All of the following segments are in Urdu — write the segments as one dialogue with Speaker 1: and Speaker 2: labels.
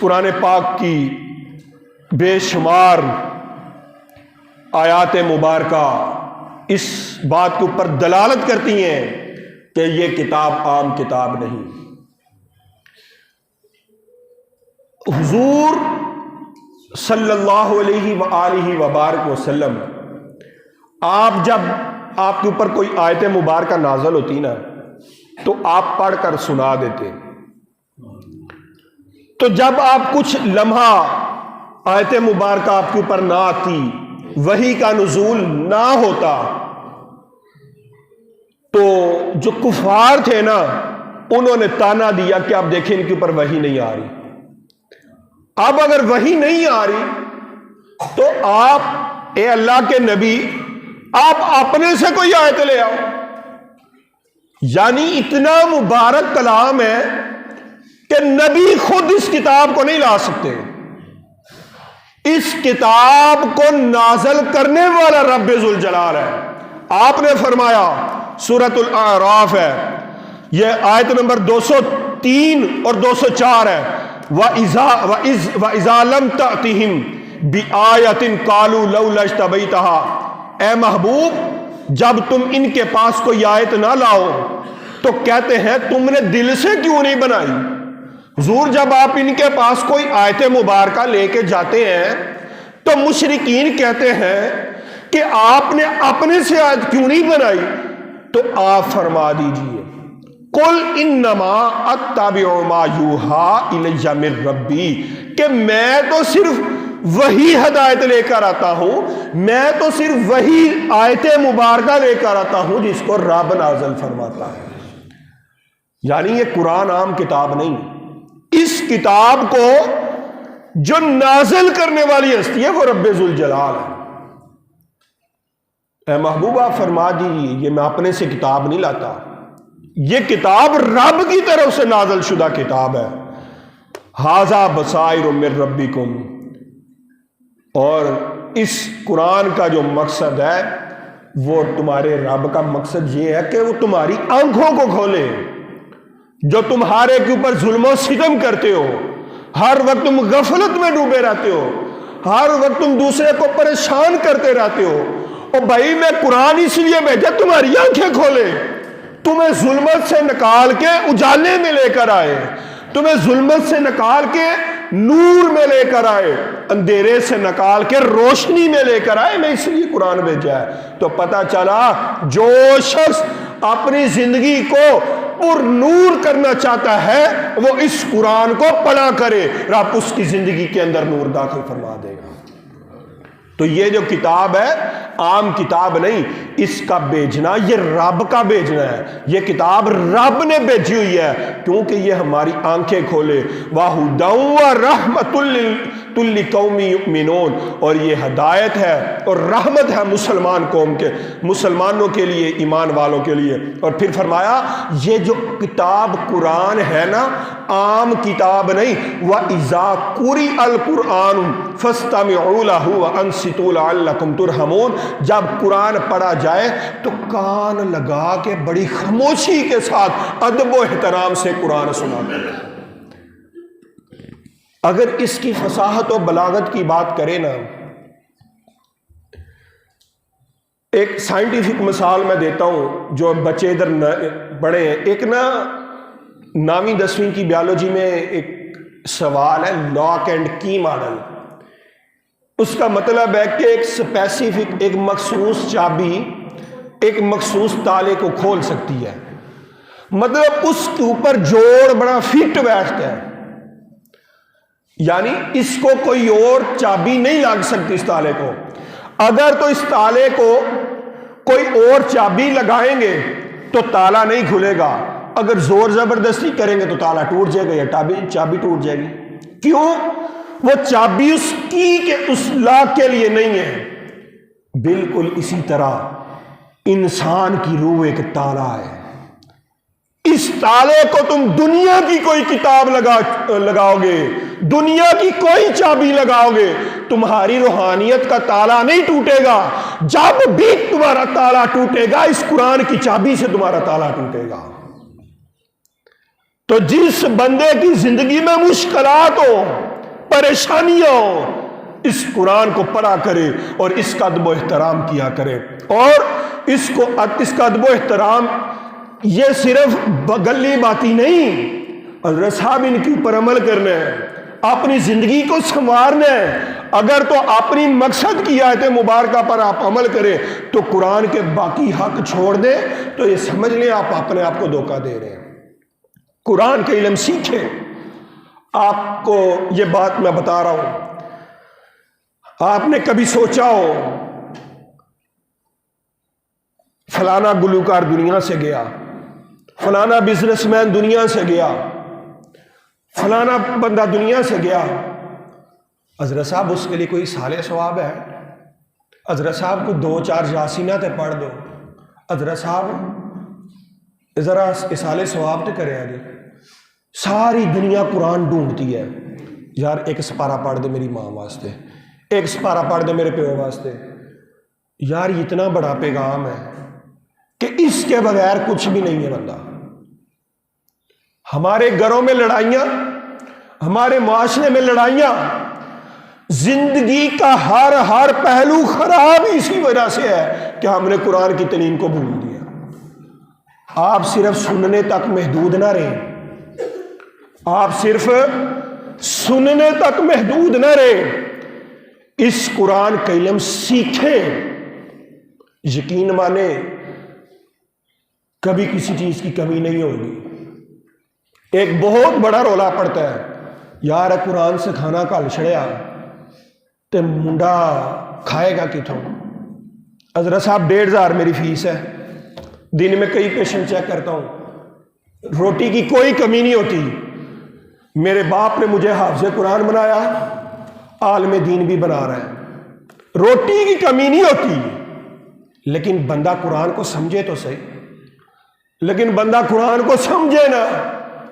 Speaker 1: قرآن پاک کی بے شمار آیات مبارکہ اس بات کے اوپر دلالت کرتی ہیں کہ یہ کتاب عام کتاب نہیں۔ حضور صلی اللہ علیہ وآلہ وبارک وسلم جب آپ کے اوپر کوئی آیت مبارکہ نازل ہوتی نا تو آپ پڑھ کر سنا دیتے، تو جب آپ کچھ لمحہ آیت مبارکہ آپ کے اوپر نہ آتی، وحی کا نزول نہ ہوتا، تو جو کفار تھے نا انہوں نے تانا دیا کہ آپ دیکھیں ان کے اوپر وحی نہیں آ رہی۔ اب اگر وحی نہیں آ رہی تو آپ اے اللہ کے نبی آپ اپنے سے کوئی آیت لے آؤ۔ یعنی اتنا مبارک کلام ہے کہ نبی خود اس کتاب کو نہیں لا سکتے، اس کتاب کو نازل کرنے والا رب ذوالجلال ہے۔ آپ نے فرمایا، سورۃ الاعراف ہے، یہ آیت نمبر 203 اور 204 ہے، وَإِذَا لَمْ تَأْتِهِمْ بِآیَةٍ قَالُوا لَوْلَا اجْتَبَیْتَهَا، اے محبوب جب تم ان کے پاس کوئی آیت نہ لاؤ تو کہتے ہیں تم نے دل سے کیوں نہیں بنائی۔ حضور جب آپ ان کے پاس کوئی آیت مبارکہ لے کے جاتے ہیں تو مشرکین کہتے ہیں کہ آپ نے اپنے سے آیت کیوں نہیں بنائی، تو آپ فرما دیجئے قُلْ إِنَّمَا أَتَّبِعُ مَا يُوحَىٰ إِلَيَّ مِن رَبِّي، کہ میں تو صرف وہی ہدایت لے کر آتا ہوں، میں تو صرف وہی آیت مبارکہ لے کر آتا ہوں جس کو رب نازل فرماتا ہے۔ یعنی یہ قرآن عام کتاب نہیں، اس کتاب کو جو نازل کرنے والی ہستی ہے وہ رب ذوالجلال ہے۔ اے محبوب آپ فرما دیجیے یہ میں اپنے سے کتاب نہیں لاتا، یہ کتاب رب کی طرف سے نازل شدہ کتاب ہے۔ ھذا بصائر من ربکم، اور اس قرآن کا جو مقصد ہے وہ تمہارے رب کا مقصد یہ ہے کہ وہ تمہاری آنکھوں کو کھولے۔ جو تمہارے کے اوپر ظلم و ستم کرتے ہو، ہر وقت تم غفلت میں ڈوبے رہتے ہو، ہر وقت تم دوسرے کو پریشان کرتے رہتے ہو، اور بھائی میں قرآن اس لیے بھیجا تمہاری آنکھیں کھولے، تمہیں ظلمت سے نکال کے اجالے میں لے کر آئے، تمہیں ظلمت سے نکال کے نور میں لے کر آئے، اندھیرے سے نکال کے روشنی میں لے کر آئے، میں اس لیے قرآن بھیجا ہے۔ تو پتہ چلا جو شخص اپنی زندگی کو پر نور کرنا چاہتا ہے وہ اس قرآن کو پڑھا کرے، رب اس کی زندگی کے اندر نور داخل فرما دے گا۔ تو یہ جو کتاب ہے عام کتاب نہیں، اس کا بھیجنا یہ رب کا بھیجنا ہے، یہ کتاب رب نے بھیجی ہوئی ہے کیونکہ یہ ہماری آنکھیں کھولے۔ وَهُدًى وَرَحْمَةٌ لِّقَوْمٍ يُؤْمِنُونَ، اور یہ ہدایت ہے اور رحمت ہے مسلمان قوم کے، مسلمانوں کے لیے، ایمان والوں کے لیے۔ اور پھر فرمایا یہ جو کتاب قرآن ہے نا عام کتاب نہیں، وَإِذَا قُرِئَ الْقُرْآنُ فَاسْتَمِعُوا لَهُ وَأَنصِتُوا لَعَلَّكُمْ تُرْحَمُونَ، جب قرآن پڑھا جائے تو کان لگا کے بڑی خاموشی کے ساتھ ادب و احترام سے قرآن سنا کریں۔ اگر اس کی فصاحت و بلاغت کی بات کریں نا، ایک سائنٹیفک مثال میں دیتا ہوں جو بچے ادھر پڑھے ہیں۔ ایک نا 9ویں 10ویں کی بیالوجی میں ایک سوال ہے لاک اینڈ کی ماڈل۔ اس کا مطلب ہے کہ ایک اسپیسیفک، ایک مخصوص چابی ایک مخصوص تالے کو کھول سکتی ہے، مطلب اس کے اوپر جوڑ بڑا فٹ بیٹھتا ہے، یعنی اس کو کوئی اور چابی نہیں لگ سکتی اس تالے کو۔ اگر تو اس تالے کو کوئی اور چابی لگائیں گے تو تالا نہیں کھلے گا، اگر زور زبردستی کریں گے تو تالا ٹوٹ جائے گا یا چابی ٹوٹ جائے گی۔ کیوں؟ وہ چابی اس کی کہ اس لاک کے لیے نہیں ہے۔ بالکل اسی طرح انسان کی روح ایک تالا ہے، اس تالے کو تم دنیا کی کوئی کتاب لگاؤ گے، دنیا کی کوئی چابی لگاؤ گے، تمہاری روحانیت کا تالا نہیں ٹوٹے گا۔ جب بھی تمہارا تالا ٹوٹے گا اس قرآن کی چابی سے تمہارا تالا ٹوٹے گا۔ تو جس بندے کی زندگی میں مشکلات ہو، پریشانیاں ہوں، اس قرآن کو پڑھا کرے اور اس کا ادب و احترام کیا کرے۔ اور اس کا ادب و احترام یہ صرف گلی باتی نہیں، حضرت صاحب ان کے اوپر عمل کرنا ہے، اپنی زندگی کو سنوارنا ہے۔ اگر تو اپنی مقصد کی آیت مبارکہ پر آپ عمل کریں تو قرآن کے باقی حق چھوڑ دیں تو یہ سمجھ لیں آپ اپنے آپ کو دھوکہ دے رہے ہیں۔ قرآن کا علم سیکھیں۔ آپ کو یہ بات میں بتا رہا ہوں، آپ نے کبھی سوچا ہو فلانا گلوکار دنیا سے گیا، فلانا بزنس مین دنیا سے گیا، فلانا بندہ دنیا سے گیا، حضرت صاحب اس کے لیے کوئی اصحال ثواب ہے؟ حضرت صاحب کو 2-4 یاسینات پڑھ دو، حضرت صاحب ذرا اصحال ثواب تو کرے آگے۔ ساری دنیا قرآن ڈھونڈتی ہے، یار ایک سپارہ پڑھ دے میری ماں واسطے، ایک سپارہ پڑھ دے میرے پیو واسطے۔ یار اتنا بڑا پیغام ہے کہ اس کے بغیر کچھ بھی نہیں ہے بندہ۔ ہمارے گھروں میں لڑائیاں، ہمارے معاشرے میں لڑائیاں، زندگی کا ہر پہلو خراب اسی وجہ سے ہے کہ ہم نے قرآن کی تعلیم کو بھول دیا۔ آپ صرف سننے تک محدود نہ رہیں، آپ صرف سننے تک محدود نہ رہیں، اس قرآن کا علم سیکھیں۔ یقین مانے کبھی کسی چیز کی کمی نہیں ہوگی۔ ایک بہت بڑا رولا پڑتا ہے، یار قرآن سے کھانا کھل چھڑیا تے منڈا کھائے گا کتوں؟ حضرت صاحب 1500 میری فیس ہے، دن میں کئی پیشنٹ چیک کرتا ہوں، روٹی کی کوئی کمی نہیں ہوتی۔ میرے باپ نے مجھے حافظ قرآن بنایا، عالم دین بھی بنا رہا ہے، روٹی کی کمی نہیں ہوتی۔ لیکن بندہ قرآن کو سمجھے تو صحیح، لیکن بندہ قرآن کو سمجھے نا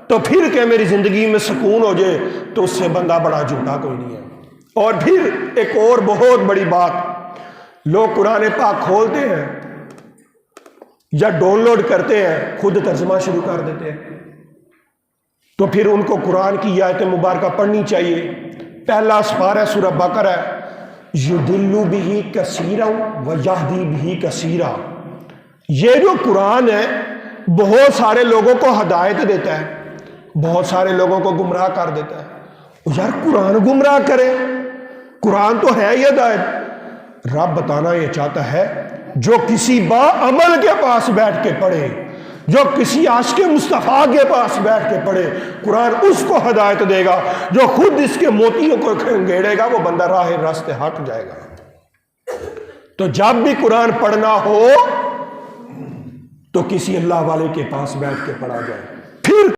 Speaker 1: تو پھر کہ میری زندگی میں سکون ہو جائے تو اس سے بندہ بڑا جھوٹا کوئی نہیں ہے۔ اور پھر ایک اور بہت بڑی بات، لوگ قرآن پاک کھولتے ہیں یا ڈاؤن لوڈ کرتے ہیں، خود ترجمہ شروع کر دیتے ہیں، تو پھر ان کو قرآن کی آیت مبارکہ پڑھنی چاہیے۔ پہلا سپارہ سورہ بقرہ ہے، یُضِلُّ بِهِ کَثِیرًا وَیَہْدِی بِهِ کَثِیرًا۔ یہ جو قرآن ہے بہت سارے لوگوں کو ہدایت دیتا ہے، بہت سارے لوگوں کو گمراہ کر دیتا ہے۔ یار قرآن گمراہ کرے؟ قرآن تو ہے ہی ہدایت۔ رب بتانا یہ چاہتا ہے جو کسی با عمل کے پاس بیٹھ کے پڑھے، جو کسی عاشق مصطفیٰ کے پاس بیٹھ کے پڑھے، قرآن اس کو ہدایت دے گا۔ جو خود اس کے موتیوں کو کھنگیڑے گا وہ بندہ راہ راستے ہٹ جائے گا۔ تو جب بھی قرآن پڑھنا ہو تو کسی اللہ والے کے پاس بیٹھ کے پڑھا جائے۔